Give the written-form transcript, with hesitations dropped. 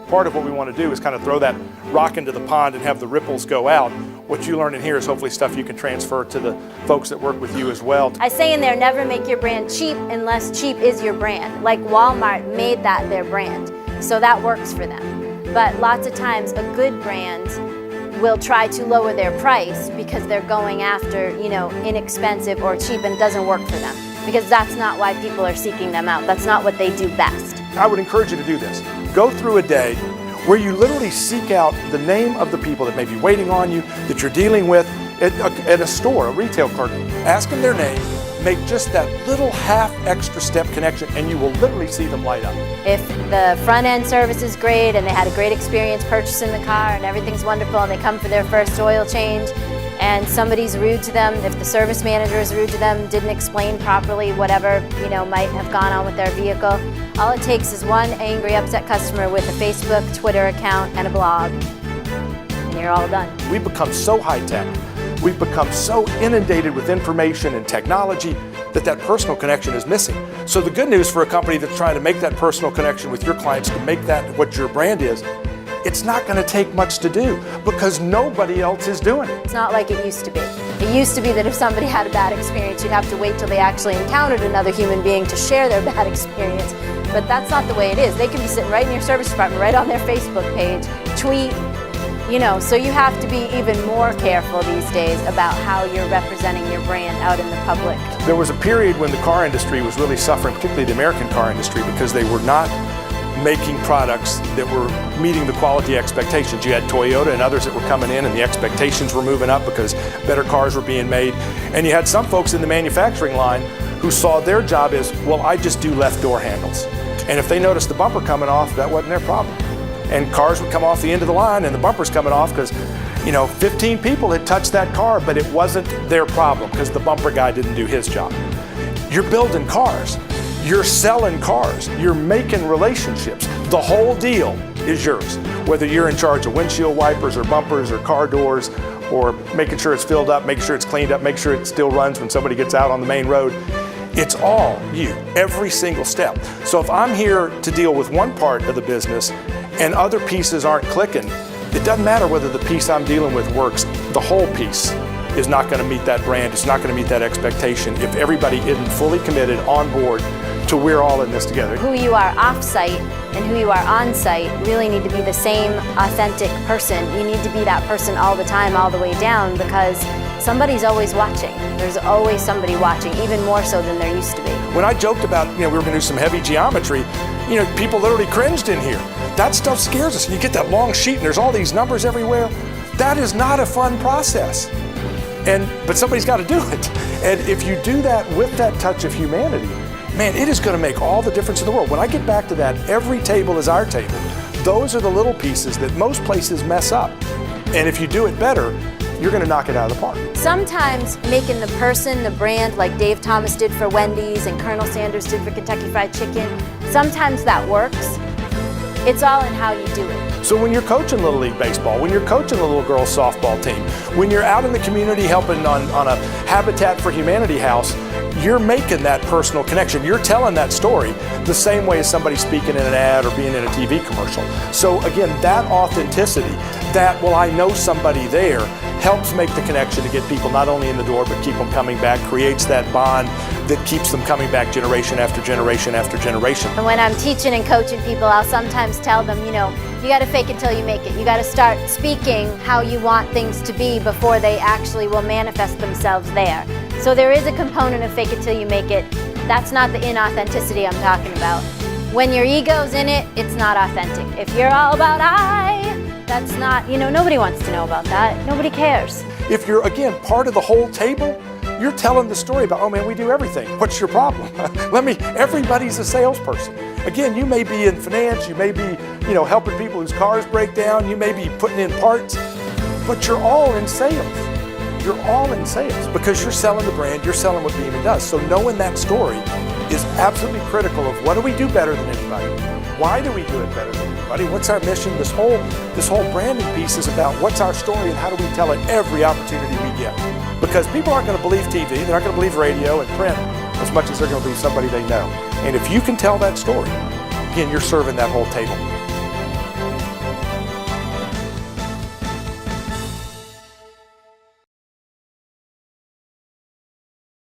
part of what we want to do is kind of throw that rock into the pond and have the ripples go out. What you learn in here is hopefully stuff you can transfer to the folks that work with you as well. I say in there, never make your brand cheap unless cheap is your brand. Like Walmart made that their brand, so that works for them. But lots of times a good brand will try to lower their price because they're going after, inexpensive or cheap, and it doesn't work for them. Because that's not why people are seeking them out. That's not what they do best. I would encourage you to do this. Go through a day where you literally seek out the name of the people that may be waiting on you, that you're dealing with at a store, a retail clerk. Ask them their name, make just that little half extra step connection, and you will literally see them light up. If the front end service is great and they had a great experience purchasing the car and everything's wonderful and they come for their first oil change and somebody's rude to them, if the service manager is rude to them, didn't explain properly whatever might have gone on with their vehicle, all it takes is one angry, upset customer with a Facebook, Twitter account, and a blog, and you're all done. We've become so high-tech, we've become so inundated with information and technology that personal connection is missing. So the good news for a company that's trying to make that personal connection with your clients, to make that what your brand is, it's not going to take much to do because nobody else is doing it. It's not like it used to be. It used to be that if somebody had a bad experience, you'd have to wait till they actually encountered another human being to share their bad experience. But that's not the way it is. They can be sitting right in your service department, right on their Facebook page, tweet, so you have to be even more careful these days about how you're representing your brand out in the public. There was a period when the car industry was really suffering, particularly the American car industry, because they were not making products that were meeting the quality expectations. You had Toyota and others that were coming in and the expectations were moving up because better cars were being made. And you had some folks in the manufacturing line who saw their job as, well, I just do left door handles. And if they noticed the bumper coming off, that wasn't their problem. And cars would come off the end of the line and the bumper's coming off because 15 people had touched that car, but it wasn't their problem because the bumper guy didn't do his job. You're building cars. You're selling cars, you're making relationships. The whole deal is yours. Whether you're in charge of windshield wipers or bumpers or car doors or making sure it's filled up, making sure it's cleaned up, make sure it still runs when somebody gets out on the main road. It's all you, every single step. So if I'm here to deal with one part of the business and other pieces aren't clicking, it doesn't matter whether the piece I'm dealing with works. The whole piece is not going to meet that brand, it's not going to meet that expectation if everybody isn't fully committed, on board, to we're all in this together. Who you are off-site and who you are on-site really need to be the same authentic person. You need to be that person all the time, all the way down, because somebody's always watching. There's always somebody watching, even more so than there used to be. When I joked about, we were going to do some heavy geometry, people literally cringed in here. That stuff scares us. You get that long sheet and there's all these numbers everywhere. That is not a fun process. But somebody's got to do it. And if you do that with that touch of humanity, man, it is going to make all the difference in the world. When I get back to that, every table is our table. Those are the little pieces that most places mess up. And if you do it better, you're going to knock it out of the park. Sometimes making the person, the brand, like Dave Thomas did for Wendy's and Colonel Sanders did for Kentucky Fried Chicken, sometimes that works. It's all in how you do it. So when you're coaching Little League Baseball, when you're coaching a little girls softball team, when you're out in the community helping on a Habitat for Humanity house, you're making that personal connection. You're telling that story the same way as somebody speaking in an ad or being in a TV commercial. So again, that authenticity, that, well, I know somebody there, helps make the connection to get people not only in the door, but keep them coming back, creates that bond that keeps them coming back generation after generation after generation. And when I'm teaching and coaching people, I'll sometimes tell them, you got to fake it till you make it. You got to start speaking how you want things to be before they actually will manifest themselves there. So there is a component of fake it till you make it. That's not the inauthenticity I'm talking about. When your ego's in it, it's not authentic. If you're all about that's not, nobody wants to know about that. Nobody cares. If you're, again, part of the whole table, you're telling the story about, oh man, we do everything. What's your problem? Everybody's a salesperson. Again, you may be in finance, you may be, helping people whose cars break down, you may be putting in parts, but you're all in sales. You're all in sales because you're selling the brand, you're selling what Beeman does. So knowing that story is absolutely critical of what do we do better than anybody? Why do we do it better than anybody? What's our mission? This whole branding piece is about what's our story and how do we tell it every opportunity we get. Because people aren't going to believe TV, they're not going to believe radio and print as much as they're going to believe somebody they know. And if you can tell that story, again, you're serving that whole table.